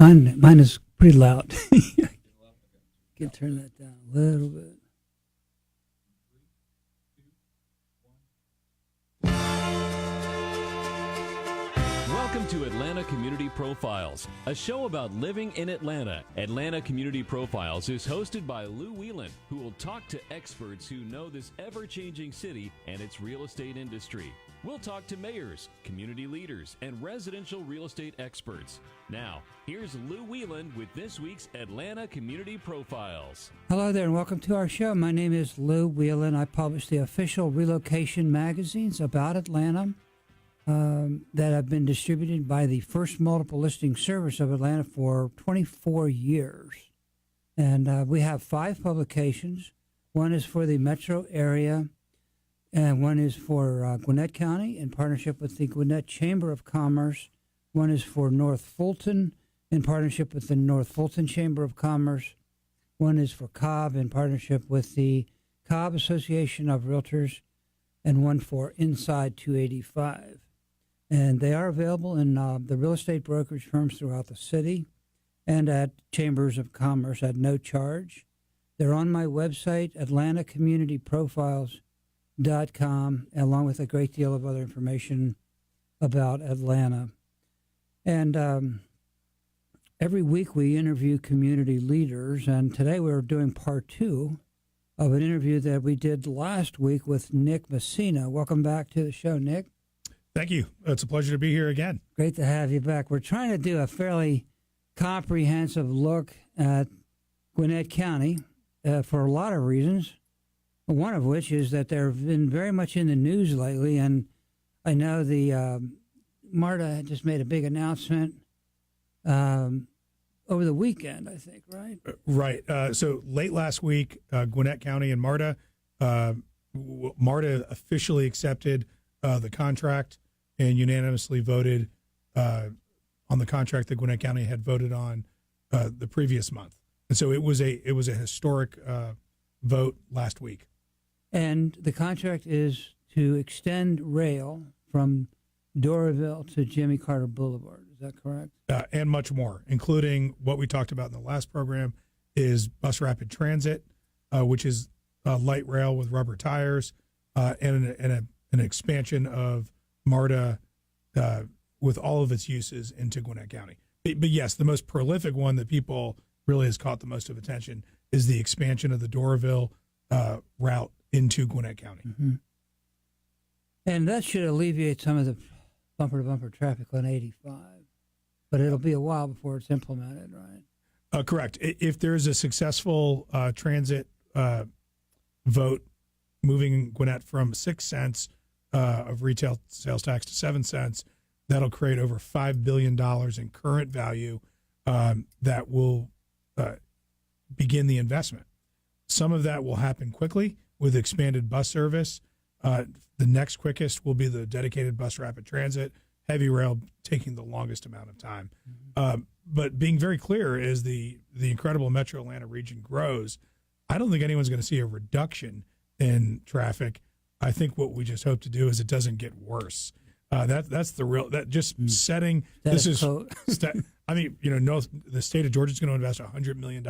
Mine is pretty loud. Can turn that down a little bit. Welcome to Atlanta Community Profiles, a show about living in Atlanta. Atlanta Community Profiles is hosted by Lou Whelan, who will talk to experts who know this ever-changing city and its real estate industry. We'll talk to mayors, community leaders, and residential real estate experts. Now, here's Lou Whelan with this week's Atlanta Community Profiles. Hello there and welcome to our show. My name is Lou Whelan. I publish the official relocation magazines about Atlanta that have been distributed by the First Multiple Listing Service of Atlanta for 24 years. And we have 5 publications. One is for the metro area, and one is for Gwinnett County in partnership with the Gwinnett Chamber of Commerce. One is for North Fulton in partnership with the North Fulton Chamber of Commerce. One is for Cobb in partnership with the Cobb Association of Realtors, and one for Inside 285. And they are available in the real estate brokerage firms throughout the city and at chambers of commerce at no charge. They're on my website, AtlantaCommunityProfiles.com, along with a great deal of other information about Atlanta. And every week we interview community leaders, and today we're doing part 2 of an interview that we did last week with Nick Masino. Welcome back to the show, Nick. Thank you. It's a pleasure to be here again. Great to have you back. We're trying to do a fairly comprehensive look at Gwinnett County for a lot of reasons, one of which is that they've been very much in the news lately, and I know the MARTA just made a big announcement over the weekend, I think, right? Right. So late last week, Gwinnett County and MARTA officially accepted the contract and unanimously voted on the contract that Gwinnett County had voted on the previous month. And so it was a historic vote last week. And the contract is to extend rail from Doraville to Jimmy Carter Boulevard. Is that correct? And much more, including what we talked about in the last program is bus rapid transit, which is light rail with rubber tires, and an expansion of MARTA with all of its uses into Gwinnett County. But yes, the most prolific one that people really has caught the most of attention is the expansion of the Doraville route into Gwinnett County. Mm-hmm. And that should alleviate some of the bumper-to-bumper traffic on 85. But it'll be a while before it's implemented, right? Correct. If there's a successful transit vote moving Gwinnett from 6 cents of retail sales tax to 7 cents, that'll create over $5 billion in current value that will begin the investment. Some of that will happen quickly with expanded bus service. The next quickest will be the dedicated bus rapid transit, heavy rail taking the longest amount of time. Mm-hmm. But being very clear, as the incredible metro Atlanta region grows, I don't think anyone's going to see a reduction in traffic. I think what we just hope to do is it doesn't get worse. That's the real, that just setting, this is, I mean, the state of Georgia is going to invest $100 million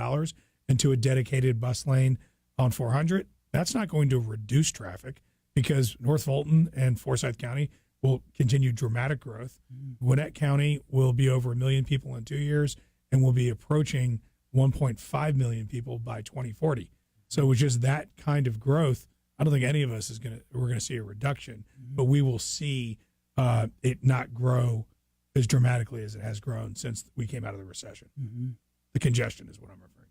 into a dedicated bus lane on 400. That's not going to reduce traffic because North Fulton and Forsyth County will continue dramatic growth. Gwinnett County will be over 1 million people in 2 years and will be approaching 1.5 million people by 2040. So with just that kind of growth, I don't think any of us we're going to see a reduction, but we will see it not grow as dramatically as it has grown since we came out of the recession. Mm-hmm. The congestion is what I'm referring to.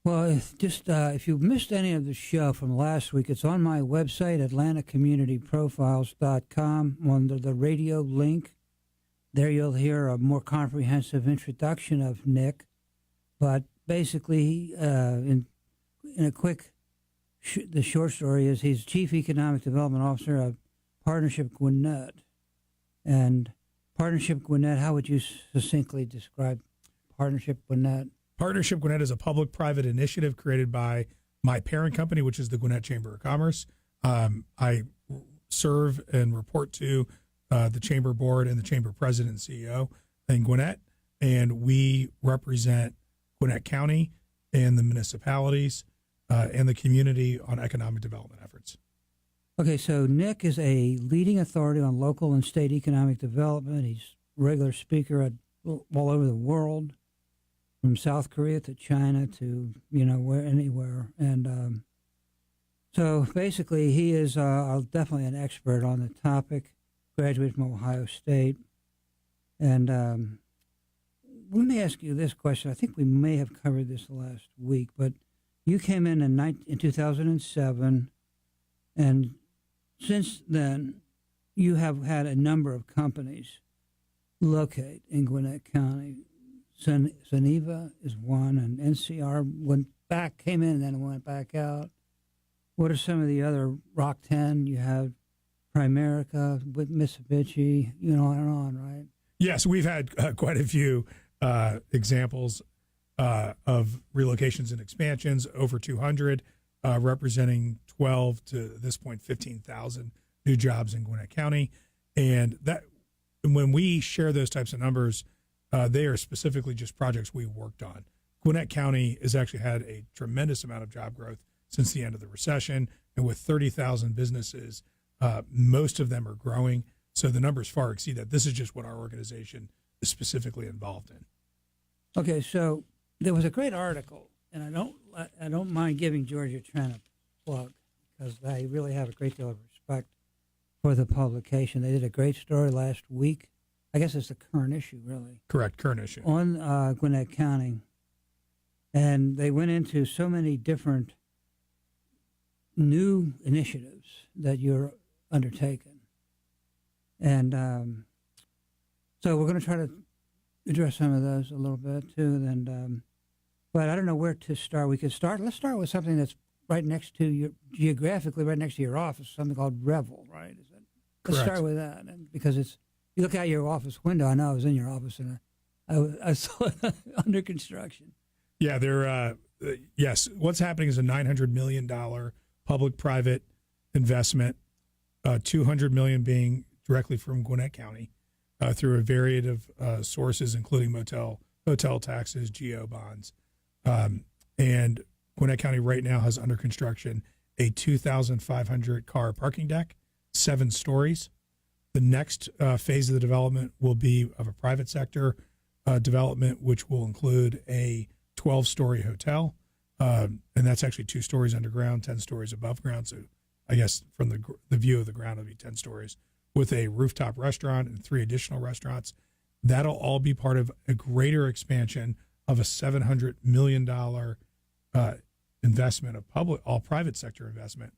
Well, if you missed any of the show from last week, it's on my website, AtlantaCommunityProfiles.com, under the radio link. There you'll hear a more comprehensive introduction of Nick. But basically, in a quick, the short story is he's Chief Economic Development Officer of Partnership Gwinnett. And Partnership Gwinnett, how would you succinctly describe Partnership Gwinnett? Partnership Gwinnett is a public-private initiative created by my parent company, which is the Gwinnett Chamber of Commerce. I serve and report to the Chamber Board and the Chamber President and CEO in Gwinnett. and we represent Gwinnett County and the municipalities and the community on economic development efforts. Okay, so Nick is a leading authority on local and state economic development. He's a regular speaker at all over the world, from South Korea to China to, anywhere. And so basically he is definitely an expert on the topic, graduated from Ohio State. And let me ask you this question. I think we may have covered this last week, but you came in 2007, and since then you have had a number of companies locate in Gwinnett County. Suniva is one, and NCR came in and then went back out. What are some of the other? Rock 10, you have Primerica with Mitsubishi, on and on, right? Yes, we've had quite a few examples of relocations and expansions, over 200, representing 12 to this point 15,000 new jobs in Gwinnett County. And that, when we share those types of numbers, they are specifically just projects we worked on. Gwinnett County has actually had a tremendous amount of job growth since the end of the recession, and with 30,000 businesses, most of them are growing. So the numbers far exceed that. This is just what our organization is specifically involved in. Okay, so there was a great article, and I don't mind giving Georgia Tran a plug, because I really have a great deal of respect for the publication. They did a great story last week. I guess it's the current issue, really. Correct, current issue. On Gwinnett County. And they went into so many different new initiatives that you're undertaking. And so we're going to try to address some of those a little bit, too. And but I don't know where to start. Let's start with something that's right next to your, geographically right next to your office, something called Revel, right? Is it? Let's Correct. start with that, and because you look out your office window. I know I was in your office, and I saw it under construction. Yeah, yes. What's happening is a $900 million public-private investment, $200 million being directly from Gwinnett County through a variety of sources, including hotel taxes, GO bonds. And Gwinnett County right now has under construction a 2,500 car parking deck, 7 stories. The next phase of the development will be of a private sector development, which will include a 12-story hotel, and that's actually 2 stories underground, 10 stories above ground. So I guess from the view of the ground, it'll be 10 stories with a rooftop restaurant and 3 additional restaurants. That'll all be part of a greater expansion of a $700 million investment of all private sector investment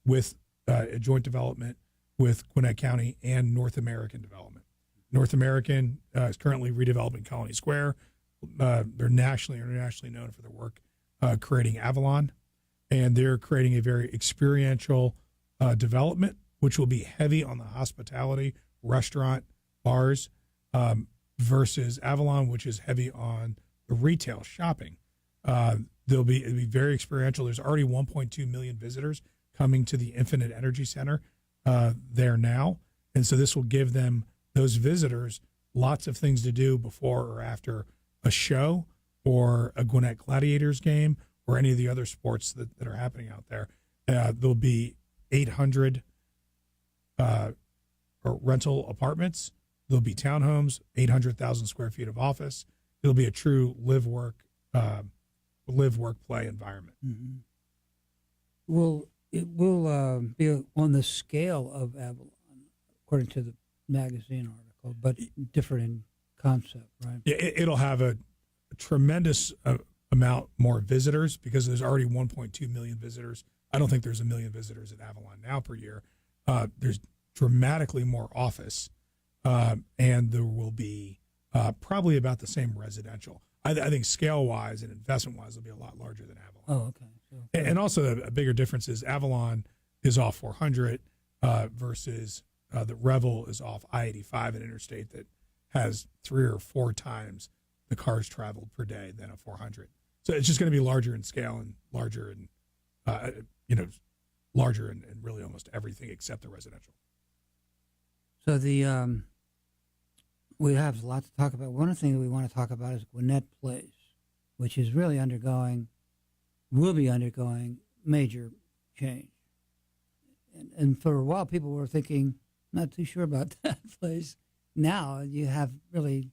with a joint development with Gwinnett County and North American Development. North American is currently redeveloping Colony Square. They're nationally or internationally known for their work creating Avalon, and they're creating a very experiential development, which will be heavy on the hospitality, restaurant, bars, versus Avalon, which is heavy on the retail shopping. It'll be very experiential. There's already 1.2 million visitors coming to the Infinite Energy Center there now, and so this will give them, those visitors, lots of things to do before or after a show or a Gwinnett Gladiators game or any of the other sports that are happening out there. There'll be 800 rental apartments. There'll be townhomes, 800,000 square feet of office. It'll be a true live, work, play environment. Mm-hmm. Well, it will be on the scale of Avalon, according to the magazine article, but different in concept, right? Yeah, it'll have a tremendous amount more visitors because there's already 1.2 million visitors. I don't think there's 1 million visitors at Avalon now per year. There's dramatically more office, and there will be probably about the same residential. I think scale-wise and investment-wise, it'll be a lot larger than Avalon. Oh, okay. And also a bigger difference is Avalon is off 400 versus the Revel is off I-85, an interstate that has 3 or 4 times the cars traveled per day than a 400. So it's just going to be larger in scale and larger in, larger in really almost everything except the residential. So we have a lot to talk about. One of the things we want to talk about is Gwinnett Place, which is really will be undergoing major change. And for a while, people were thinking, not too sure about that place. Now you have really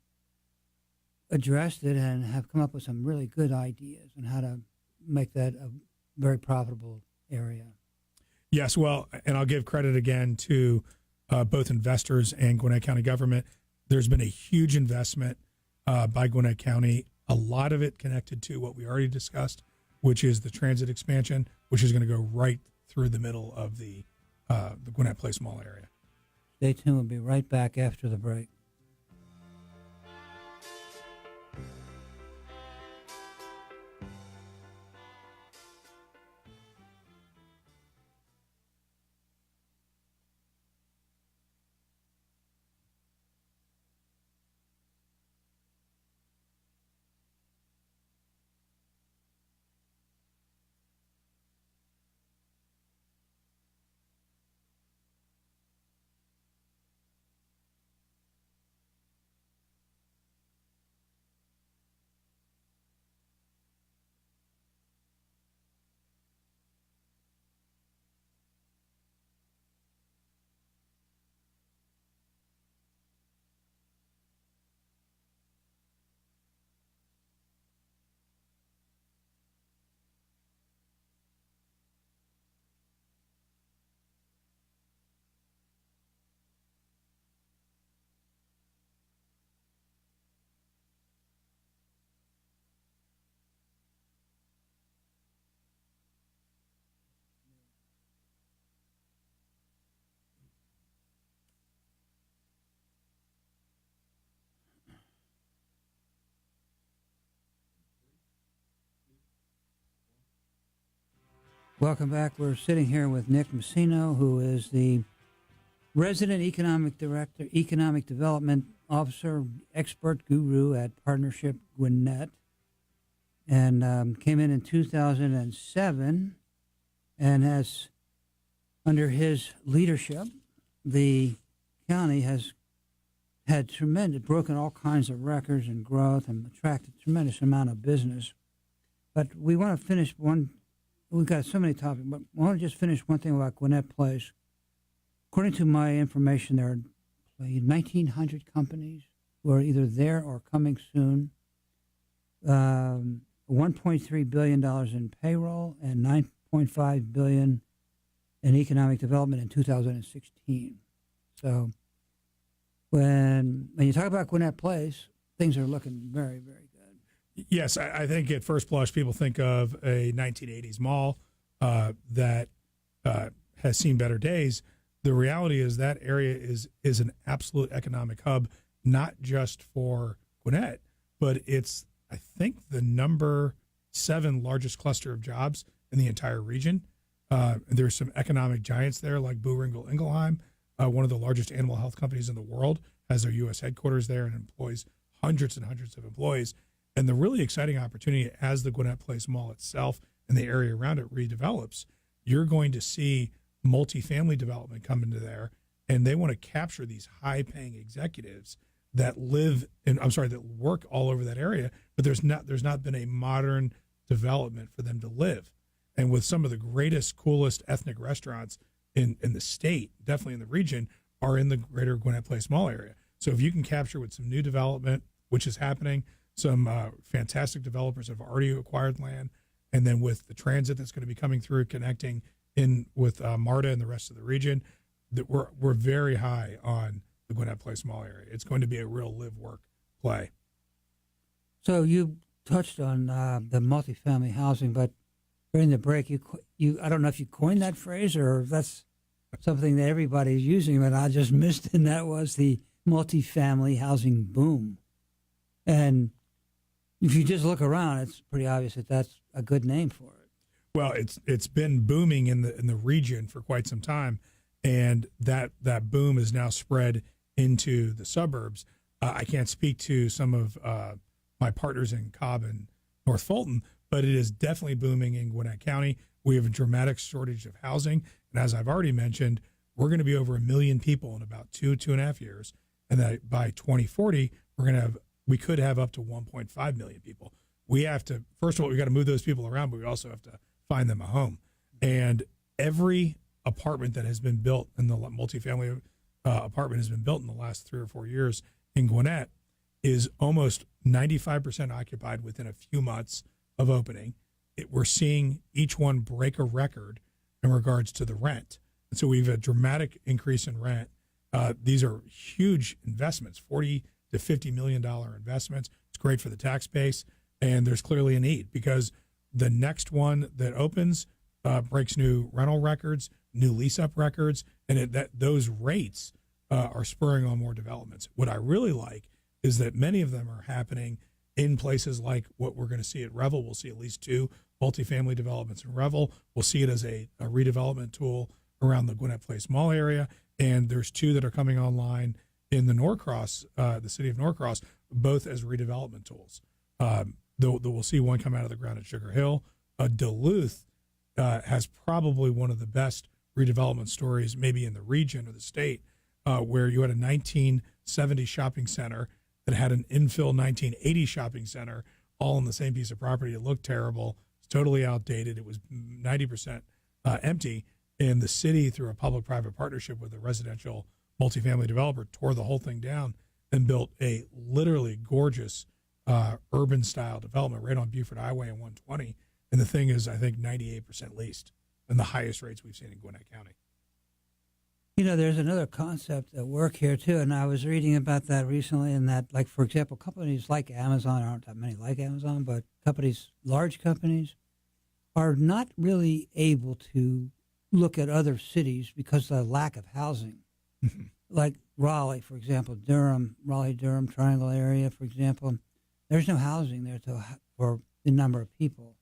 addressed it and have come up with some really good ideas on how to make that a very profitable area. Yes, well, and I'll give credit again to both investors and Gwinnett County government. There's been a huge investment by Gwinnett County, a lot of it connected to what we already discussed, which is the transit expansion, which is going to go right through the middle of the Gwinnett Place Mall area. Stay tuned. We'll be right back after the break. Welcome back. We're sitting here with Nick Masino, who is the resident economic director, economic development officer, expert guru at Partnership Gwinnett, and came in 2007, and has, under his leadership, the county has had broken all kinds of records and growth and attracted a tremendous amount of business. But we want to finish we've got so many topics, but I want to just finish one thing about Gwinnett Place. According to my information, there are 1,900 companies who are either there or coming soon. $1.3 billion in payroll and $9.5 billion in economic development in 2016. So when you talk about Gwinnett Place, things are looking very, very good. Yes, I think at first blush people think of a 1980s mall that has seen better days. The reality is that area is an absolute economic hub, not just for Gwinnett, but it's, I think, the number 7 largest cluster of jobs in the entire region. There's some economic giants there like Boehringer Ingelheim, one of the largest animal health companies in the world, has their U.S. headquarters there and employs hundreds and hundreds of employees. And the really exciting opportunity as the Gwinnett Place Mall itself and the area around it redevelops, you're going to see multifamily development come into there, and they want to capture these high-paying executives that that work all over that area, but there's not been a modern development for them to live. And with some of the greatest, coolest ethnic restaurants in the state, definitely in the region, are in the greater Gwinnett Place Mall area. So if you can capture with some new development, which is happening, some fantastic developers have already acquired land, and then with the transit that's going to be coming through, connecting in with MARTA and the rest of the region, that we're very high on the Gwinnett Place Mall area. It's going to be a real live-work play. So you touched on the multifamily housing, but during the break, you I don't know if you coined that phrase or if that's something that everybody's using, but I just missed, and that was the multifamily housing boom. And if you just look around, it's pretty obvious that that's a good name for it. Well, it's been booming in the region for quite some time, and that boom is now spread into the suburbs. I can't speak to some of my partners in Cobb and North Fulton, but it is definitely booming in Gwinnett County. We have a dramatic shortage of housing, and as I've already mentioned, we're going to be over 1 million people in about 2.5 years, and that by 2040 we could have up to 1.5 million people. We have to, first of all, we got to move those people around, but we also have to find them a home. And every apartment that has been built in the multifamily apartment has been built in the last 3 or 4 years in Gwinnett is almost 95% occupied within a few months of opening. We're seeing each one break a record in regards to the rent. And so we've a dramatic increase in rent. These are huge investments, $40 to $50 million investments. It's great for the tax base, and there's clearly a need because the next one that opens breaks new rental records, new lease-up records, and those rates are spurring on more developments. What I really like is that many of them are happening in places like what we're going to see at Revel. We'll see at least 2 multifamily developments in Revel. We'll see it as a redevelopment tool around the Gwinnett Place Mall area, and there's 2 that are coming online in the Norcross, the city of Norcross, both as redevelopment tools. We'll see one come out of the ground at Sugar Hill. Duluth has probably one of the best redevelopment stories, maybe in the region or the state, where you had a 1970 shopping center that had an infill 1980 shopping center all on the same piece of property. It looked terrible. It's totally outdated. It was 90% empty. And the city, through a public-private partnership with a residential multifamily developer, tore the whole thing down and built a literally gorgeous urban-style development right on Buford Highway and 120. And the thing is, I think, 98% leased, and the highest rates we've seen in Gwinnett County. You know, there's another concept at work here, too, and I was reading about that recently, and that, like, for example, companies like Amazon, aren't that many like Amazon, but large companies, are not really able to look at other cities because of the lack of housing. Like Raleigh, for example, Raleigh-Durham Triangle area, for example, there's no housing there for the number of people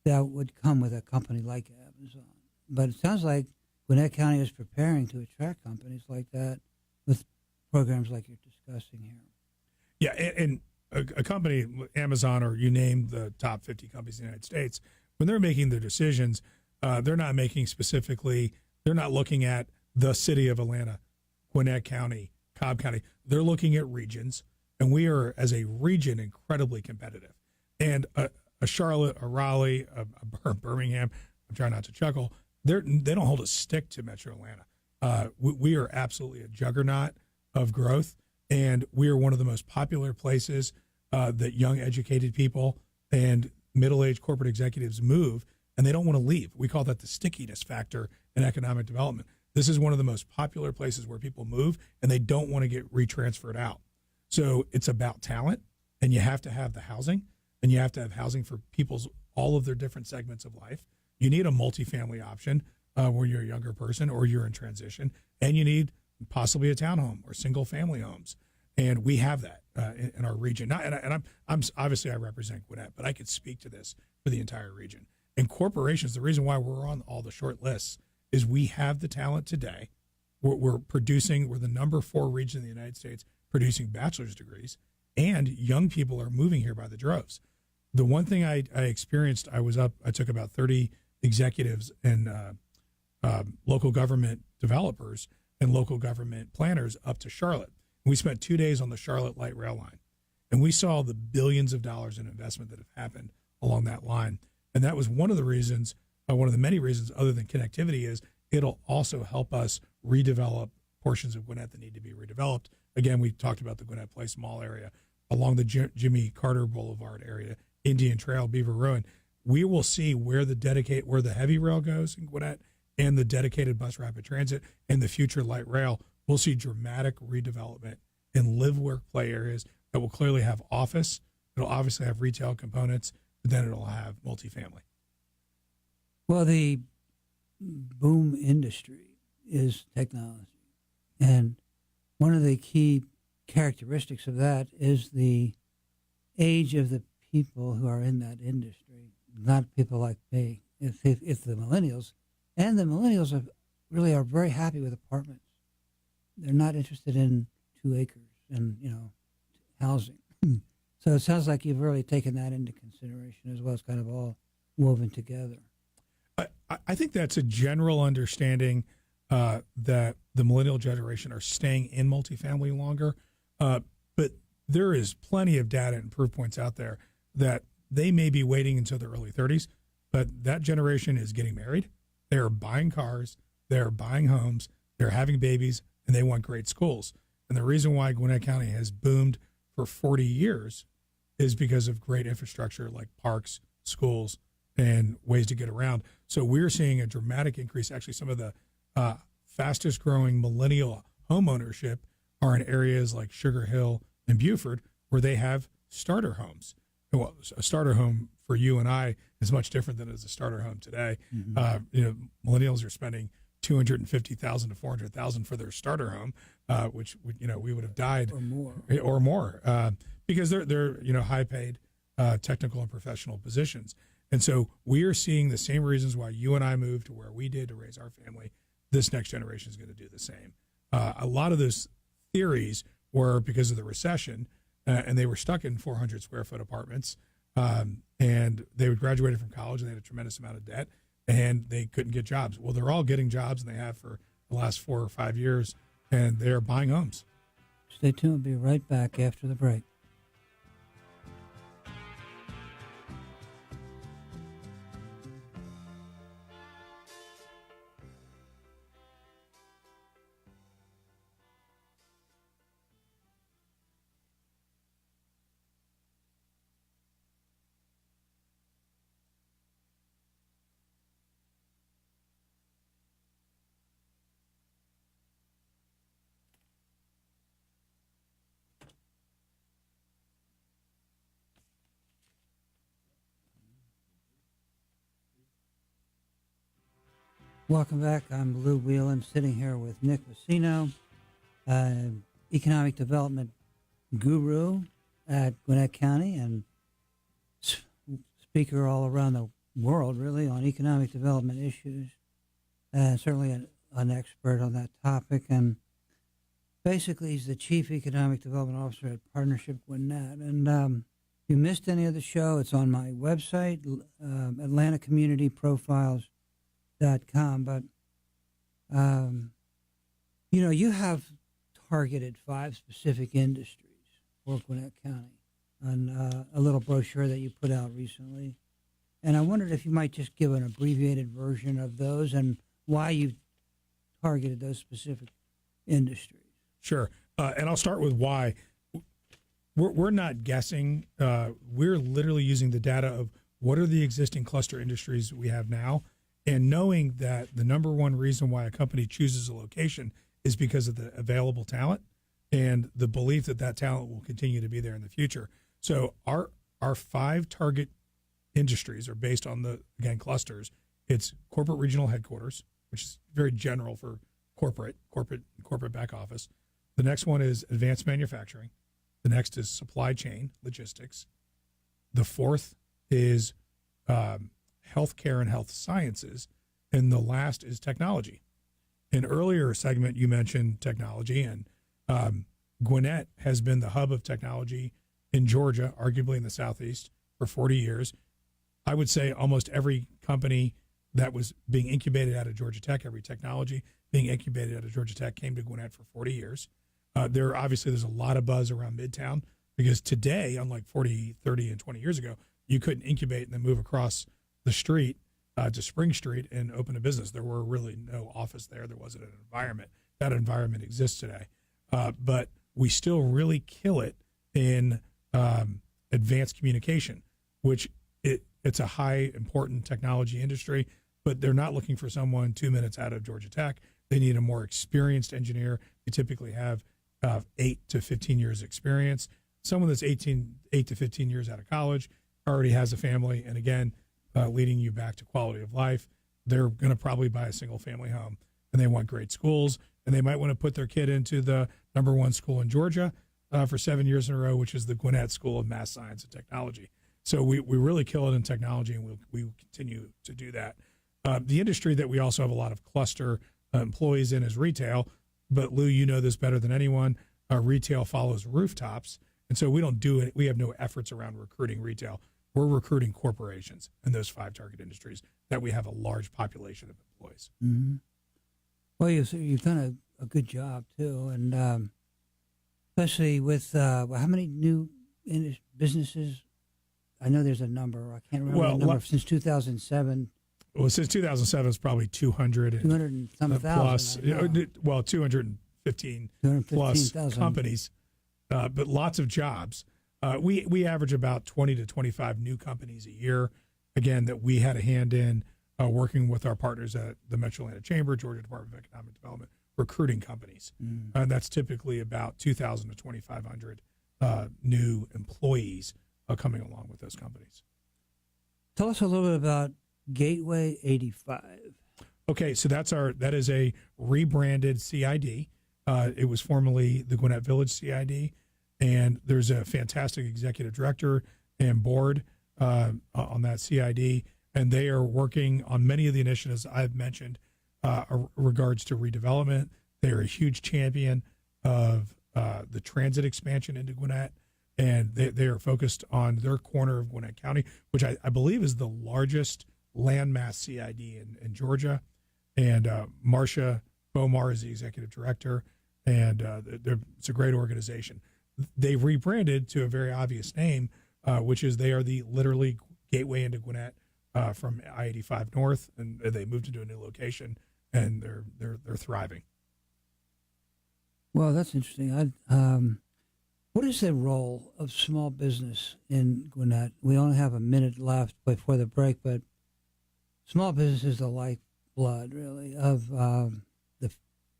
that would come with a company like Amazon. But it sounds like Gwinnett County is preparing to attract companies like that with programs like you're discussing here. Yeah, and a company, Amazon, or you name the top 50 companies in the United States, when they're making their decisions, they're not making specifically, they're not looking at the city of Atlanta, Gwinnett County, Cobb County. They're looking at regions, and we are, as a region, incredibly competitive. And a Charlotte, a Raleigh, a Birmingham, I'm trying not to chuckle, they don't hold a stick to Metro Atlanta. We are absolutely a juggernaut of growth, and we are one of the most popular places that young, educated people and middle-aged corporate executives move, and they don't want to leave. We call that the stickiness factor in economic development. This is one of the most popular places where people move, and they don't want to get retransferred out. So it's about talent, and you have to have the housing, and you have to have housing for all of their different segments of life. You need a multifamily option where you're a younger person or you're in transition, and you need possibly a townhome or single-family homes. And we have that in our region. I'm obviously I represent Gwinnett, but I could speak to this for the entire region. And corporations, the reason why we're on all the short lists is we have the talent today. We're the number 4 region in the United States producing bachelor's degrees, and young people are moving here by the droves. The one thing I experienced, I took about 30 executives and local government developers and local government planners up to Charlotte. We spent 2 days on the Charlotte Light Rail line, and we saw the billions of dollars in investment that have happened along that line. And that was one of the reasons, one of the many reasons other than connectivity, is it'll also help us redevelop portions of Gwinnett that need to be redeveloped. Again, we talked about the Gwinnett Place Mall area, along the Jimmy Carter Boulevard area, Indian Trail, Beaver Ruin. We will see where the heavy rail goes in Gwinnett and the dedicated bus rapid transit and the future light rail. We'll see dramatic redevelopment in live, work, play areas that will clearly have office. It'll obviously have retail components, but then it'll have multifamily. Well, the boom industry is technology. And one of the key characteristics of that is the age of the people who are in that industry, not people like me. If the millennials, and the millennials are very happy with apartments. They're not interested in 2 acres and, housing. So it sounds like you've really taken that into consideration as well. It's kind of all woven together. I think that's a general understanding that the millennial generation are staying in multifamily longer. But there is plenty of data and proof points out there that they may be waiting until their early 30s, but that generation is getting married. They're buying cars. They're buying homes. They're having babies, and they want great schools. And the reason why Gwinnett County has boomed for 40 years is because of great infrastructure like parks, schools, and ways to get around. So we're seeing a dramatic increase. Actually, some of the fastest growing millennial home ownership are in areas like Sugar Hill and Beaufort, where they have starter homes. Well, a starter home for you and I is much different than as a starter home today. Mm-hmm. Millennials are spending $250,000 to $400,000 for their starter home, which we would have died or more because they're high paid technical and professional positions. And so we are seeing the same reasons why you and I moved to where we did to raise our family. This next generation is going to do the same. A lot of those theories were because of the recession, and they were stuck in 400 square foot apartments, and they would graduated from college and they had a tremendous amount of debt, and they couldn't get jobs. Well, they're all getting jobs, and they have for the last 4 or 5 years, and they're buying homes. Stay tuned. We'll be right back after the break. Welcome back. I'm Lou Whelan, sitting here with Nick Masino, economic development guru at Gwinnett County and speaker all around the world, really, on economic development issues. Certainly an expert on that topic. And basically, he's the Chief Economic Development Officer at Partnership Gwinnett. And if you missed any of the show, it's on my website, AtlantaCommunityProfiles.com. But you have targeted 5 specific industries for Gwinnett County on a little brochure that you put out recently, and I wondered if you might just give an abbreviated version of those and why you targeted those specific industries. Sure, and I'll start with why. We're not guessing. We're literally using the data of what are the existing cluster industries we have now. And knowing that the number one reason why a company chooses a location is because of the available talent and the belief that that talent will continue to be there in the future. So our 5 target industries are based on again, clusters. It's corporate regional headquarters, which is very general for corporate back office. The next one is advanced manufacturing. The next is supply chain, logistics. The fourth is healthcare and health sciences, and the last is technology. In earlier segment, you mentioned technology, and Gwinnett has been the hub of technology in Georgia, arguably in the Southeast, for 40 years. I would say almost every company that was being incubated out of Georgia Tech, every technology being incubated out of Georgia Tech came to Gwinnett for 40 years. There's a lot of buzz around Midtown because today, unlike 40, 30, and 20 years ago, you couldn't incubate and then move across the street to Spring Street and open a business. There were really no office there. There wasn't an environment. That environment exists today. But we still really kill it in advanced communication, which it's a high important technology industry, but they're not looking for someone 2 minutes out of Georgia Tech. They need a more experienced engineer. You typically have 8 to 15 years experience. Someone that's 8 to 15 years out of college already has a family. And again, leading you back to quality of life. They're going to probably buy a single family home, and they want great schools, and they might want to put their kid into the number 1 school in Georgia for 7 years in a row, which is the Gwinnett School of Math, Science, and Technology. So we really kill it in technology, and we continue to do that. The industry that we also have a lot of cluster employees in is retail, but Lou, you know this better than anyone. Retail follows rooftops, and so we don't do it. We have no efforts around recruiting retail. We're recruiting corporations in those 5 target industries that we have a large population of employees. Mm-hmm. Well, you've done a good job too, and especially with how many new businesses. I know there's a number. I can't remember the number since 2007. Well, since 2007, it's probably 200 and some plus. thousand. Well, 215 plus companies, but lots of jobs. We average about 20 to 25 new companies a year. Again, that we had a hand in working with our partners at the Metro Atlanta Chamber, Georgia Department of Economic Development, recruiting companies. And that's typically about 2,000 to 2,500 new employees coming along with those companies. Tell us a little bit about Gateway 85. Okay, so that is a rebranded CID. It was formerly the Gwinnett Village CID, and there's a fantastic executive director and board on that CID, and they are working on many of the initiatives I've mentioned regards to redevelopment. They are a huge champion of the transit expansion into Gwinnett, and they are focused on their corner of Gwinnett County, which I believe is the largest landmass CID in Georgia. And Marcia Bomar is the executive director, and it's a great organization. They've rebranded to a very obvious name, which is they are the literally gateway into Gwinnett from I-85 North, and they moved into a new location, and they're thriving. Well, that's interesting. What is the role of small business in Gwinnett? We only have a minute left before the break, but small business is the lifeblood, really, of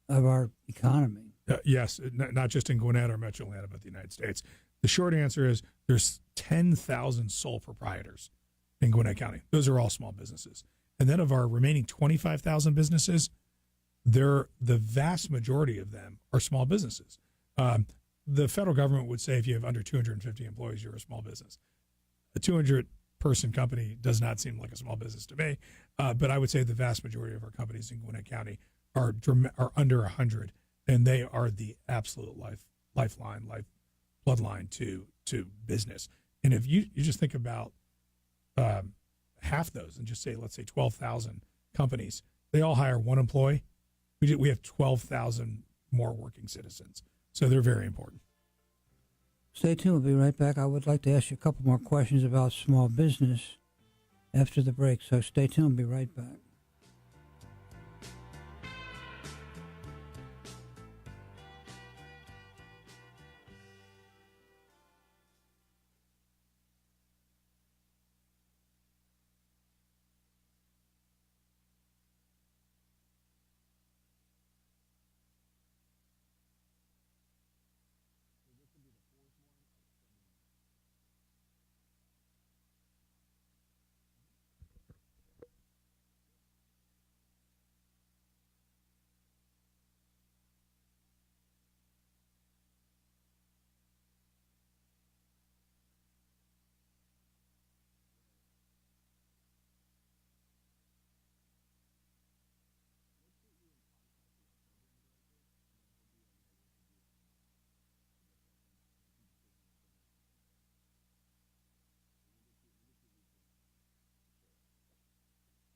our economy. Yes, not just in Gwinnett or Metro Atlanta, but the United States. The short answer is there's 10,000 sole proprietors in Gwinnett County. Those are all small businesses. And then of our remaining 25,000 businesses, the vast majority of them are small businesses. The federal government would say if you have under 250 employees, you're a small business. A 200-person company does not seem like a small business to me, but I would say the vast majority of our companies in Gwinnett County are under 100, and they are the absolute bloodline to business. And if you just think about half those and just say, let's say 12,000 companies, they all hire one employee. We have 12,000 more working citizens. So they're very important. Stay tuned. We'll be right back. I would like to ask you a couple more questions about small business after the break. So stay tuned. We'll be right back.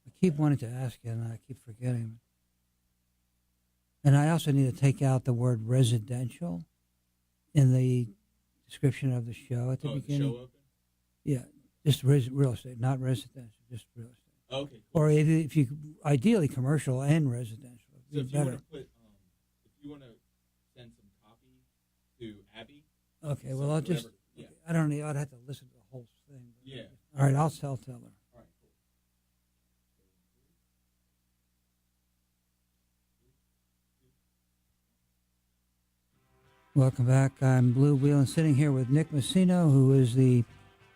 I keep wanting to ask you, and I keep forgetting. And I also need to take out the word residential in the description of the show at the beginning. The show open? Yeah, just real estate, not residential, just real estate. Okay. Cool. Or if you ideally commercial and residential. So if you want to put, if you want to send some copy to Abby. Okay, well I'll just. Yeah. I don't need. I'd have to listen to the whole thing. Yeah. All right, I'll tell her. All right. Cool. Welcome back. I'm Blue Whelan, sitting here with Nick Masino, who is the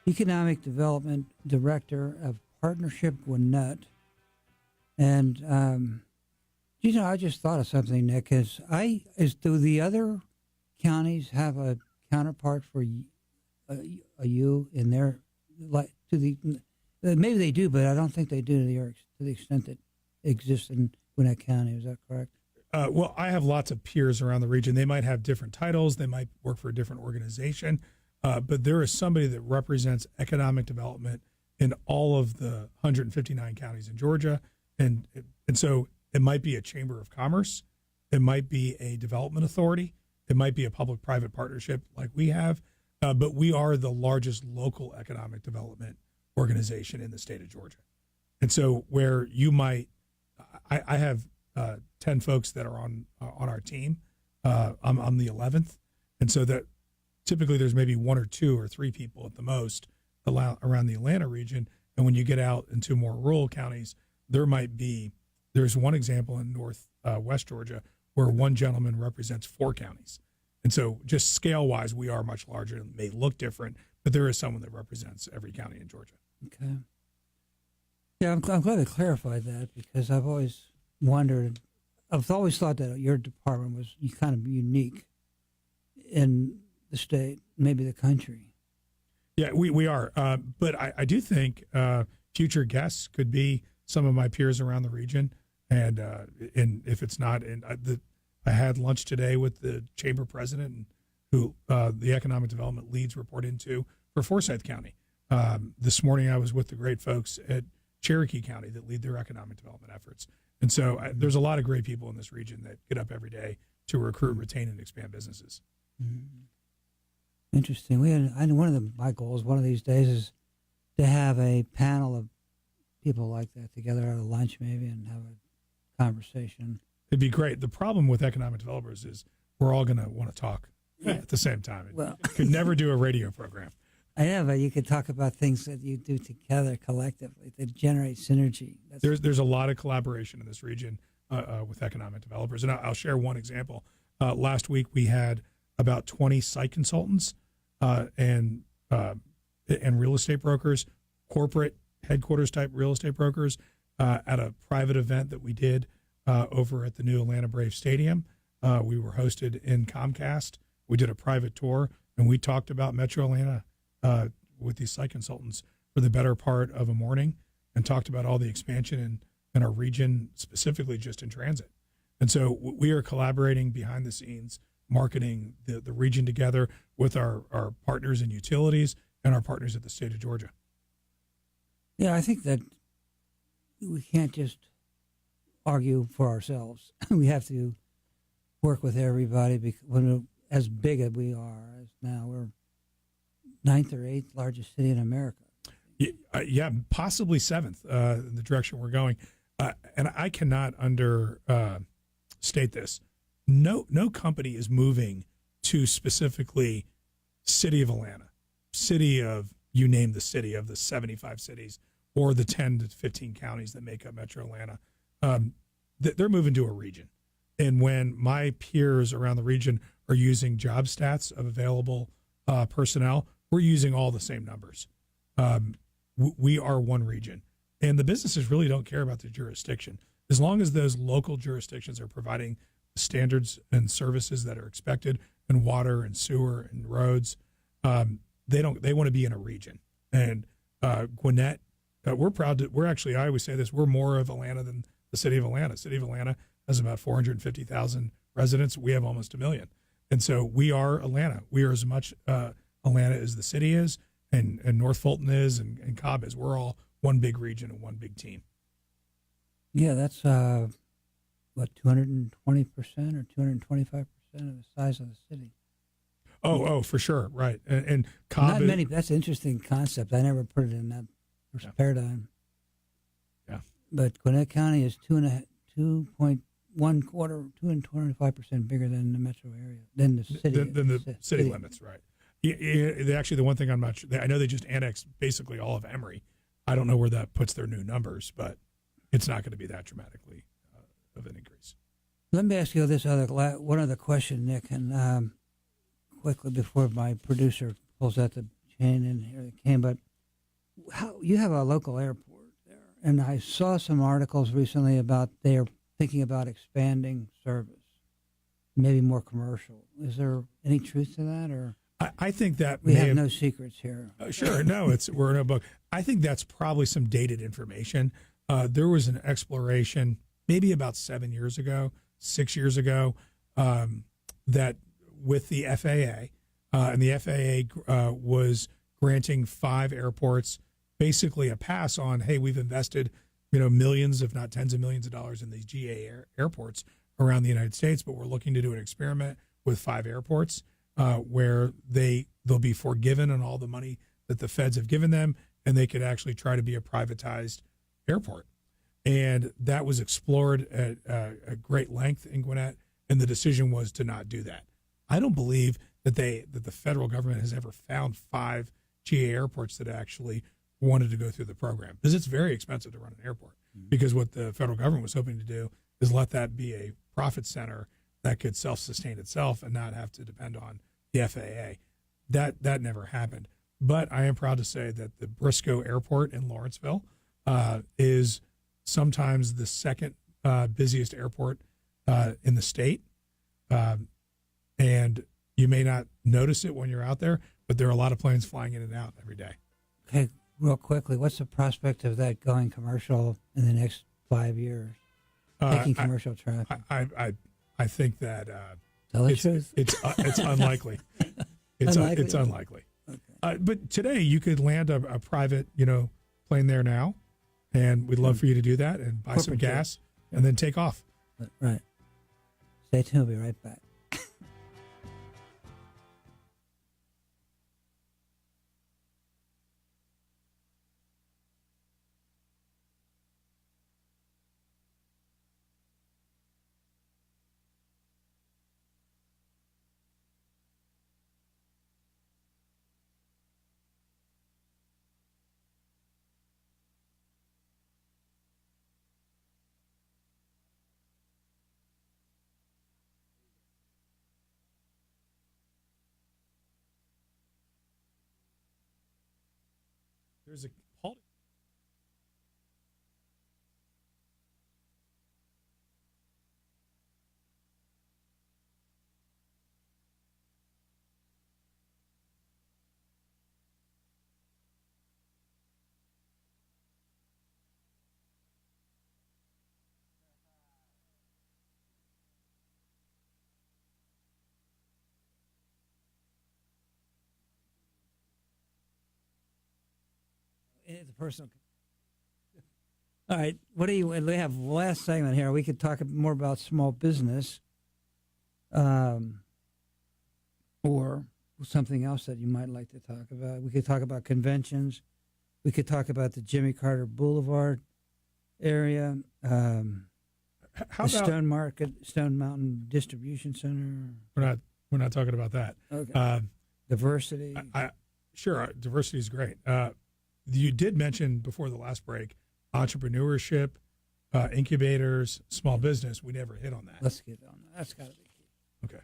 Economic Development Director of Partnership Gwinnett. And, I just thought of something, Nick. Do the other counties have a counterpart for a U in their, maybe they do, but I don't think they do to the extent that exists in Gwinnett County. Is that correct? Well, I have lots of peers around the region. They might have different titles. They might work for a different organization. But there is somebody that represents economic development in all of the 159 counties in Georgia. And so It might be a chamber of commerce. It might be a development authority. It might be a public-private partnership like we have. But we are the largest local economic development organization in the state of Georgia. And so where you might, I have 10 folks that are on our team. I'm the 11th. And so that typically there's maybe 1 or 2 or 3 people at the most around the Atlanta region. And when you get out into more rural counties, there's one example in West Georgia where one gentleman represents 4 counties. And so just scale-wise, we are much larger. It may look different, but there is someone that represents every county in Georgia. Okay. Yeah, I'm glad they clarified that, because I've always wondered, I've always thought that your department was kind of unique in the state, maybe the country. Yeah, we are. But I do think future guests could be some of my peers around the region. And if it's not, I had lunch today with the chamber president, who the economic development leads report into for Forsyth County. This morning I was with the great folks at Cherokee County that lead their economic development efforts. And so there's a lot of great people in this region that get up every day to recruit, retain, and expand businesses. Mm-hmm. Interesting. One of my goals one of these days is to have a panel of people like that together at a lunch maybe and have a conversation. It'd be great. The problem with economic developers is we're all going to want to talk at the same time. Well, could never do a radio program. I know, but you could talk about things that you do together collectively that generate synergy. There's a lot of collaboration in this region with economic developers. And I'll share one example. Last week we had about 20 site consultants and real estate brokers, corporate headquarters type real estate brokers at a private event that we did over at the new Atlanta Braves Stadium. We were hosted in Comcast. We did a private tour, and we talked about Metro Atlanta with these site consultants for the better part of a morning, and talked about all the expansion in our region, specifically just in transit. And so we are collaborating behind the scenes, marketing the region together with our partners in utilities and our partners at the state of Georgia. Yeah, I think that we can't just argue for ourselves. We have to work with everybody, because when as big as we are as now, we're 9th or 8th largest city in America. Yeah, possibly 7th in the direction we're going. And I cannot understate this. No company is moving to specifically city of Atlanta, city of, you name the city of the 75 cities or the 10 to 15 counties that make up Metro Atlanta. They're moving to a region. And when my peers around the region are using job stats of available personnel, we're using all the same numbers. We are one region. And the businesses really don't care about the jurisdiction. As long as those local jurisdictions are providing standards and services that are expected in water and sewer and roads, they want to be in a region. And Gwinnett, we're proud to, I always say this, we're more of Atlanta than the city of Atlanta. City of Atlanta has about 450,000 residents. We have almost 1 million. And so we are Atlanta. We are as much Atlanta as the city is, and North Fulton is, and Cobb is. We're all one big region and one big team. Yeah, that's 220% or 225% of the size of the city. Oh, for sure, right. And Cobb. Not many. That's an interesting concept. I never put it in that paradigm. Yeah. But Gwinnett County is 2.25% bigger than the metro area, than the city. Than the city limits, right. Actually, the one thing I'm not sure, I know they just annexed basically all of Emory. I don't know where that puts their new numbers, but it's not going to be that dramatically of an increase. Let me ask you this one other question, Nick, and quickly before my producer pulls out the chain in here that came, but you have a local airport there, and I saw some articles recently about they're thinking about expanding service, maybe more commercial. Is there any truth to that, or? I think that we have no secrets here. Sure, no, we're in a book. I think that's probably some dated information. There was an exploration maybe about 6 years ago, that with the FAA, and the FAA was granting 5 airports basically a pass on, hey, we've invested millions, if not tens of millions of dollars in these airports around the United States. But we're looking to do an experiment with 5 airports where they'll be forgiven on all the money that the feds have given them, and they could actually try to be a privatized airport. And that was explored at a great length in Gwinnett, and the decision was to not do that. I don't believe that the federal government has ever found 5 GA airports that actually wanted to go through the program, because it's very expensive to run an airport. Because what the federal government was hoping to do is let that be a profit center that could self-sustain itself and not have to depend on the FAA. That never happened. But I am proud to say that the Briscoe Airport in Lawrenceville is sometimes the second busiest airport in the state. And you may not notice it when you're out there, but there are a lot of planes flying in and out every day. Okay, real quickly, what's the prospect of that going commercial in the next 5 years? Taking commercial traffic. I think that Tell the truth. it's unlikely. It's unlikely. Okay. But today you could land a private plane there now, and we'd love for you to do that and buy some gas and then take off. Right. Stay tuned. We'll be right back. There's a halt. It's a personal. All right. We have last segment here. We could talk more about small business, or something else that you might like to talk about. We could talk about conventions. We could talk about the Jimmy Carter Boulevard area, How about Stone Market, Stone Mountain Distribution Center. we're not talking about that. Okay. Diversity. Sure, diversity is great. You did mention before the last break entrepreneurship, incubators, small business. We never hit on that. Let's get on that. That's got to be key. Okay.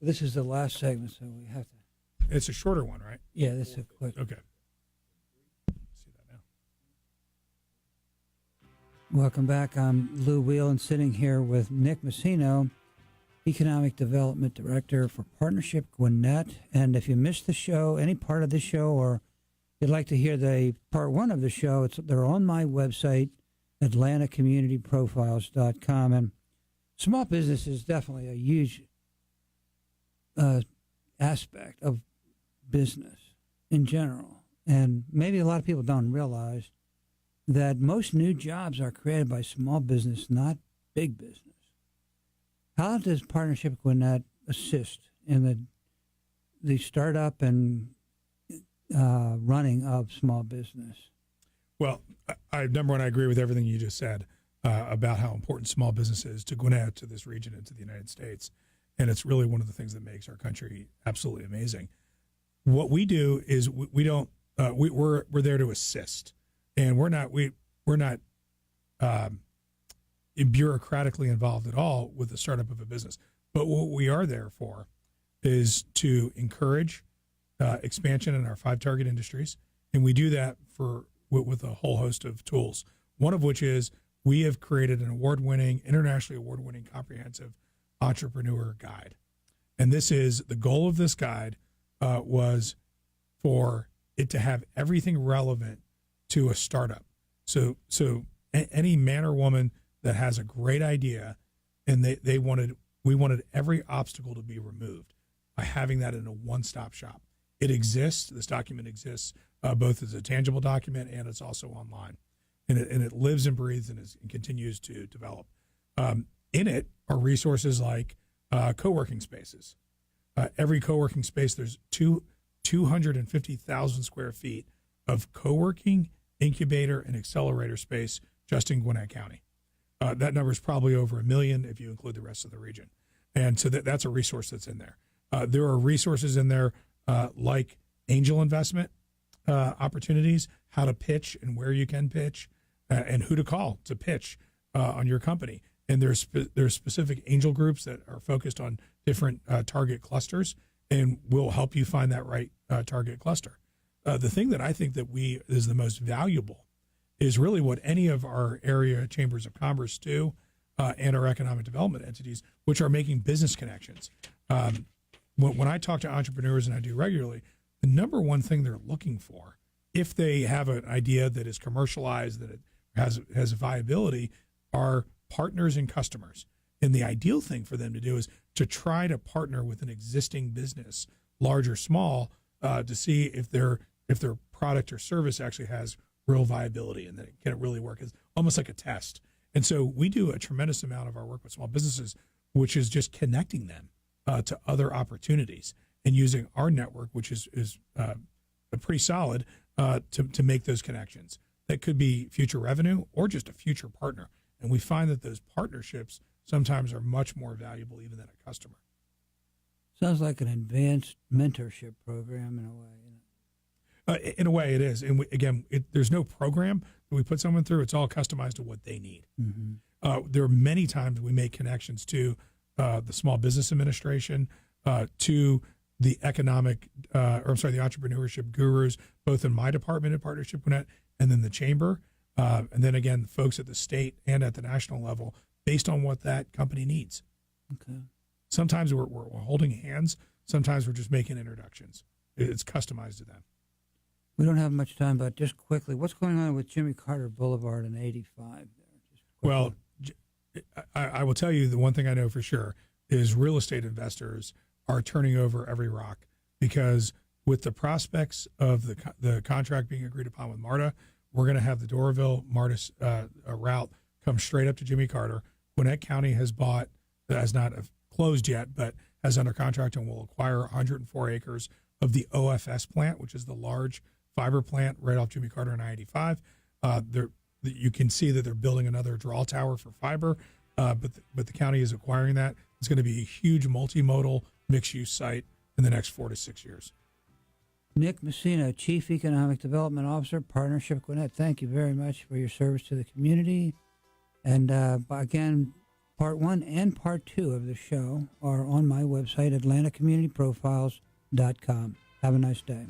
This is the last segment, so we have to. It's a shorter one, right? Yeah, this is a quick. Okay. See that now. Welcome back. I'm Lou Whelan, sitting here with Nick Masino, Economic Development Director for Partnership Gwinnett. And if you missed the show, any part of the show, or you'd like to hear the part 1 of the show, they're on my website, AtlantaCommunityProfiles.com. And small business is definitely a huge aspect of business in general. And maybe a lot of people don't realize that most new jobs are created by small business, not big business. How does Partnership Gwinnett assist in the startup and running of small business? Well, number one, I agree with everything you just said about how important small business is to Gwinnett, to this region, and to the United States. And it's really one of the things that makes our country absolutely amazing. What we do is we're there to assist, and we're not bureaucratically involved at all with the startup of a business. But what we are there for is to encourage expansion in our 5 target industries, and we do that with a whole host of tools. One of which is we have created an internationally award-winning comprehensive entrepreneur guide, and the goal of this guide was for it to have everything relevant to a startup. So any man or woman that has a great idea, and we wanted every obstacle to be removed by having that in a one-stop shop. It exists. This document exists both as a tangible document and it's also online. and it lives and breathes and continues to develop. In it are resources like co-working spaces. Every co-working space, there's 250,000 square feet of co-working, incubator, and accelerator space just in Gwinnett County. That number is probably over 1 million if you include the rest of the region. And so that's a resource that's in there. There are resources in there like angel investment opportunities, how to pitch and where you can pitch, and who to call to pitch on your company. And there's specific angel groups that are focused on different target clusters and will help you find that right target cluster. The thing that I think that is the most valuable is really what any of our area chambers of commerce do and our economic development entities, which are making business connections. When I talk to entrepreneurs, and I do regularly, the number one thing they're looking for, if they have an idea that is commercialized, that it has viability, are partners and customers. And the ideal thing for them to do is to try to partner with an existing business, large or small, to see if their product or service actually has real viability and that it can really work. It's almost like a test. And so we do a tremendous amount of our work with small businesses, which is just connecting them to other opportunities and using our network, which is pretty solid, to make those connections. That could be future revenue or just a future partner. And we find that those partnerships sometimes are much more valuable even than a customer. Sounds like an advanced mentorship program in a way. In a way, it is. And there's no program that we put someone through. It's all customized to what they need. Mm-hmm. There are many times we make connections to the Small Business Administration, to the the entrepreneurship gurus, both in my department at Partnership Gwinnett and then the chamber. And then again, folks at the state and at the national level, based on what that company needs. Okay. Sometimes we're holding hands. Sometimes we're just making introductions. It's customized to them. We don't have much time, but just quickly, what's going on with Jimmy Carter Boulevard and 85 there? Well, I will tell you the one thing I know for sure is real estate investors are turning over every rock, because with the prospects of the contract being agreed upon with MARTA, we're going to have the Doraville-MARTA route come straight up to Jimmy Carter. Gwinnett County has not closed yet, but has under contract and will acquire 104 acres of the OFS plant, which is the large fiber plant right off Jimmy Carter and I-85. You can see that they're building another draw tower for fiber, but the county is acquiring that. It's going to be a huge multimodal mixed-use site in the next 4 to 6 years. Nick Masino, Chief Economic Development Officer, Partnership Gwinnett, thank you very much for your service to the community. And again, Part 1 and Part 2 of the show are on my website, AtlantaCommunityProfiles.com. Have a nice day.